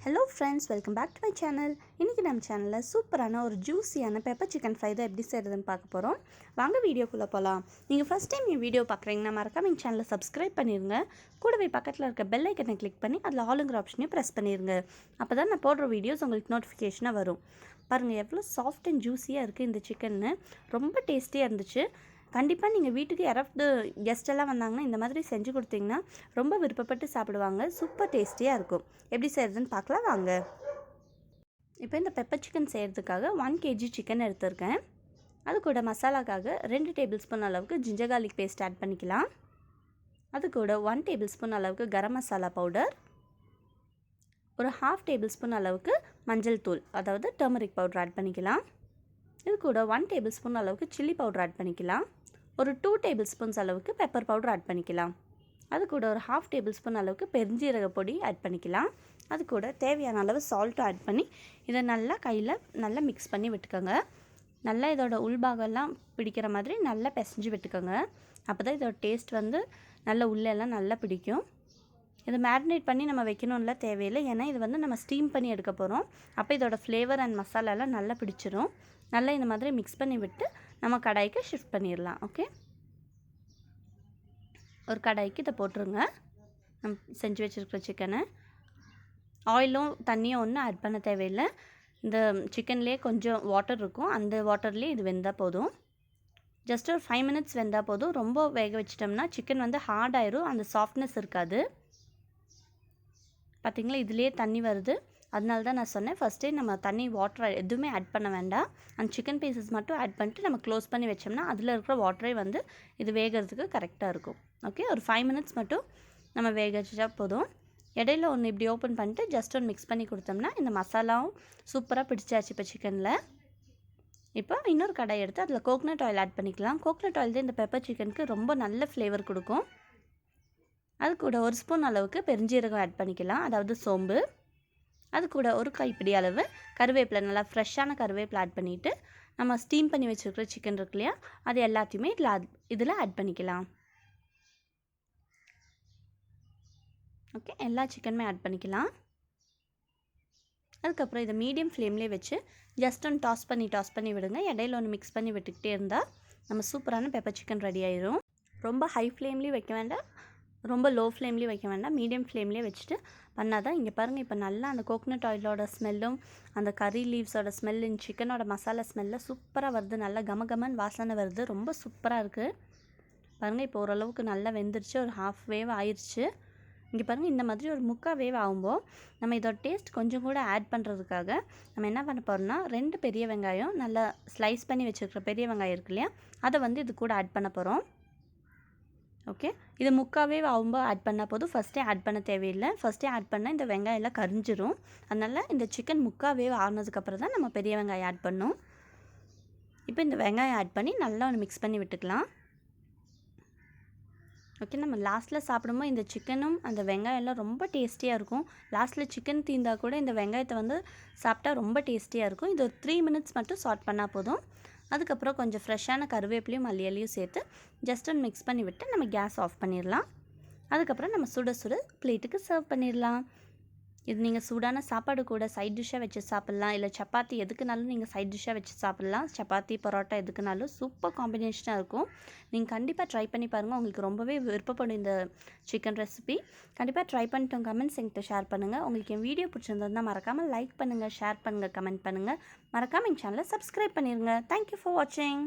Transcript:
Hello friends, welcome back to my channel. இன்றைக்கி நம்ம சேனலில் சூப்பரான ஒரு ஜூஸியான பெப்பர் சிக்கன் ஃப்ரை தான் எப்படி செய்கிறதுன்னு பார்க்க போகிறோம். வாங்க வீடியோக்குள்ளே போகலாம். நீங்கள் ஃபஸ்ட் டைம் என் வீடியோ பார்க்குறீங்கன்னா மறக்காம எங்கள் சேனலை சப்ஸ்கிரைப் பண்ணிடுங்க. கூடவே பக்கத்தில் இருக்க பெல் ஐக்கனை கிளிக் பண்ணி அதில் ஆளுங்கிற ஆப்ஷனையும் ப்ரெஸ் பண்ணிடுங்க. அப்போ தான் நான் போடுற வீடியோஸ் உங்களுக்கு நோட்டிஃபிகேஷனாக வரும். பாருங்கள் எவ்வளோ சாஃப்ட் அண்ட் ஜூஸியாக இருக்குது இந்த சிக்கன்னு. ரொம்ப டேஸ்டியாக இருந்துச்சு. கண்டிப்பாக நீங்கள் வீட்டுக்கு யாராவது கெஸ்ட் எல்லாம் வந்தாங்கன்னா இந்த மாதிரி செஞ்சு கொடுத்தீங்கன்னா ரொம்ப விருப்பப்பட்டு சாப்பிடுவாங்க. சூப்பர் டேஸ்டியாக இருக்கும். எப்படி செய்கிறதுன்னு பார்க்கலாம் வாங்க. இப்போ இந்த பெப்பர் சிக்கன் செய்கிறதுக்காக 1 kg சிக்கன் எடுத்திருக்கேன். அது கூட மசாலாக்காக 2 டேபிள்ஸ்பூன் அளவுக்கு ஜிஞ்சர் கார்லிக் பேஸ்ட் ஆட் பண்ணிக்கலாம். அது கூட 1 டேபிள்ஸ்பூன் அளவுக்கு கரம் மசாலா பவுடர், ஒரு 1/2 டேபிள்ஸ்பூன் அளவுக்கு மஞ்சள் தூள், அதாவது டர்மரிக் பவுடர் ஆட் பண்ணிக்கலாம். இது கூட 1 டேபிள்ஸ்பூன் அளவுக்கு சில்லி பவுடர் ஆட் பண்ணிக்கலாம். ஒரு 2 டேபிள்ஸ்பூன்ஸ் அளவுக்கு பெப்பர் பவுடர் ஆட் பண்ணிக்கலாம். அது கூட ஒரு 1/2 டேபிள்ஸ்பூன் அளவுக்கு பெருஞ்சீரக பொடி ஆட் பண்ணிக்கலாம். அது கூட தேவையான அளவு சால்ட்டும் ஆட் பண்ணி இதை நல்லா கையில் நல்லா மிக்ஸ் பண்ணி விட்டுக்கோங்க. நல்லா இதோட உள்பாகெல்லாம் பிடிக்கிற மாதிரி நல்லா பிசைஞ்சு விட்டுக்கோங்க. அப்போ தான் இதோட டேஸ்ட் வந்து நல்லா உள்ளெல்லாம் நல்லா பிடிக்கும். இதை மேரினேட் பண்ணி நம்ம வைக்கணும்ல தேவையில்லை, ஏன்னா இது வந்து நம்ம ஸ்டீம் பண்ணி எடுக்க போகிறோம். அப்போ இதோட ஃப்ளேவர் அண்ட் மசாலாலாம் நல்லா பிடிச்சிரும். நல்லா இந்த மாதிரி மிக்ஸ் பண்ணி விட்டு நம்ம கடாய்க்கு ஷிஃப்ட் பண்ணிடலாம். ஓகே, ஒரு கடாய்க்கு இதை போட்டுருங்க. நம்ம செஞ்சு வச்சுருக்கிற சிக்கனை ஆயிலும் தண்ணியும் ஒன்றும் ஆட் பண்ண தேவையில்லை. இந்த சிக்கன்லேயே கொஞ்சம் வாட்டர் இருக்கும், அந்த வாட்டர்லேயே இது வெந்தால் போதும். ஜஸ்ட் ஒரு 5 minutes வெந்தால் போதும். ரொம்ப வேக வச்சிட்டோம்னா சிக்கன் வந்து ஹார்ட் ஆயிரும், அந்த சாஃப்ட்னஸ் இருக்காது. பார்த்திங்களா, இதுலேயே தண்ணி வருது. அதனால தான் நான் சொன்னேன் ஃபஸ்ட்டே நம்ம தண்ணி வாட்டர் எதுவுமே ஆட் பண்ண வேண்டாம். அந்த சிக்கன் பீசஸ் மட்டும் ஆட் பண்ணிட்டு நம்ம க்ளோஸ் பண்ணி வச்சோம்னா அதில் இருக்கிற வாட்டரே வந்து இது வேகிறதுக்கு கரெக்டாக இருக்கும். ஓகே, ஒரு 5 minutes மட்டும் நம்ம வேக வச்சா போதும். இடையில ஒன்று இப்படி ஓப்பன் பண்ணிட்டு ஜஸ்ட் ஒன்று மிக்ஸ் பண்ணி கொடுத்தோம்னா இந்த மசாலாவும் சூப்பராக பிடிச்சாச்சு இப்போ சிக்கனில். இப்போ இன்னொரு கடாய் எடுத்து அதில் கோகனட் ஆயில் ஆட் பண்ணிக்கலாம். கோகனட் ஆயில் தான் இந்த பெப்பர் சிக்கனுக்கு ரொம்ப நல்ல ஃப்ளேவர் கொடுக்கும். அது கூட 1 ஸ்பூன் அளவுக்கு பெருஞ்சீரகம் ஆட் பண்ணிக்கலாம், அதாவது சோம்பு. அது கூட ஒரு கைப்பிடி அளவு கருவேப்பிலை, நல்லா ஃப்ரெஷ்ஷான கருவேப்பிலை ஆட் பண்ணிவிட்டு நம்ம ஸ்டீம் பண்ணி வச்சுருக்கிற சிக்கன் இருக்கு இல்லையா, அது எல்லாத்தையுமே இதில் ஆட் பண்ணிக்கலாம். ஓகே, எல்லா சிக்கனுமே ஆட் பண்ணிக்கலாம். அதுக்கப்புறம் இதை மீடியம் ஃப்ளேம்லேயே வச்சு ஜஸ்ட் ஒன்று டாஸ் பண்ணி விடுங்க. இடையில ஒன்று மிக்ஸ் பண்ணி விட்டுக்கிட்டே இருந்தால் நம்ம சூப்பரான பெப்பர் சிக்கன் ரெடி ஆயிரும். ரொம்ப ஹை ஃப்ளேம்லேயும் வைக்க வேண்டாம், ரொம்ப லோ ஃப்ளேம்லேயும் வைக்க வேண்டாம், மீடியம் ஃப்ளேம்லேயே வச்சுட்டு பண்ணால் தான். இங்கே பாருங்கள், இப்போ நல்லா அந்த கோகனட் ஆயிலோட ஸ்மெல்லும் அந்த கறி லீவ்ஸோட ஸ்மெல்லு சிக்கனோட மசாலா ஸ்மெல்லில் சூப்பராக வருது. நல்லா கமகமன்னு வாசனை வருது. ரொம்ப சூப்பராக இருக்குது. பாருங்கள், இப்போ ஓரளவுக்கு நல்லா வெந்துருச்சு. ஒரு half வேவ் ஆயிடுச்சு. இங்கே பாருங்கள், இந்த மாதிரி ஒரு 3/4 வேவ் ஆகும்போது நம்ம இதோட டேஸ்ட் கொஞ்சம் கூட ஆட் பண்ணுறதுக்காக நம்ம என்ன பண்ண போகிறோம்னா 2 பெரிய வெங்காயம் நல்லா ஸ்லைஸ் பண்ணி வச்சுருக்கிற பெரிய வெங்காயம் இருக்கு இல்லையா, அதை வந்து இது கூட ஆட் பண்ண போகிறோம். ஓகே, இது 3/4 வேவ் ஆகும்போது ஆட் பண்ணால் போதும். ஃபஸ்ட்டே ஆட் பண்ண தேவையில்லை. ஃபஸ்ட்டே ஆட் பண்ணால் இந்த வெங்காயம் எல்லாம் கரிஞ்சிரும். அதனால் இந்த சிக்கன் 3/4 வேவ் ஆனதுக்கப்புறம் தான் நம்ம பெரிய வெங்காயம் ஆட் பண்ணணும். இப்போ இந்த வெங்காயம் ஆட் பண்ணி நல்லா ஒன்று மிக்ஸ் பண்ணி விட்டுக்கலாம். ஓகே, நம்ம லாஸ்ட்டில் சாப்பிடும்போது இந்த சிக்கனும் அந்த வெங்காயம் எல்லாம் ரொம்ப டேஸ்டியாக இருக்கும். லாஸ்ட்டில் சிக்கன் தீர்ந்தால் கூட இந்த வெங்காயத்தை வந்து சாப்பிட்டா ரொம்ப டேஸ்டியாக இருக்கும். இது ஒரு 3 minutes மட்டும் சாட் பண்ணால் போதும். அதுக்கப்புறம் கொஞ்சம் ஃப்ரெஷ்ஷான கருவேப்பிலையும் மல்லியலையும் சேர்த்து ஜஸ்ட் ஒன்று மிக்ஸ் பண்ணி விட்டு நம்ம கேஸ் ஆஃப் பண்ணிடலாம். அதுக்கப்புறம் நம்ம சுட சுட பிளேட்டுக்கு சர்வ் பண்ணிடலாம். இது நீங்கள் சூடான சாப்பாடு கூட சைட் டிஷ்ஷாக வச்சு சாப்பிட்லாம், இல்லை சப்பாத்தி எதுக்குனாலும் நீங்கள் சைட் டிஷ்ஷாக வச்சு சாப்பிட்லாம். சப்பாத்தி பரோட்டா எதுக்குனாலும் சூப்பர் காம்பினேஷனாக இருக்கும். நீங்கள் கண்டிப்பாக ட்ரை பண்ணி பாருங்கள். உங்களுக்கு ரொம்பவே விருப்பப்படும் இந்த சிக்கன் ரெசிபி. கண்டிப்பாக ட்ரை பண்ணிட்டு கமெண்ட்ஸ் என்கிட்ட ஷேர் பண்ணுங்கள். உங்களுக்கு என் வீடியோ பிடிச்சிருந்ததுன்னா மறக்காமல் லைக் பண்ணுங்கள், ஷேர் பண்ணுங்கள், கமெண்ட் பண்ணுங்கள். மறக்காமல் என் சேனலை சப்ஸ்கிரைப் பண்ணிடுங்க. தேங்க்யூ ஃபார் வாட்சிங்.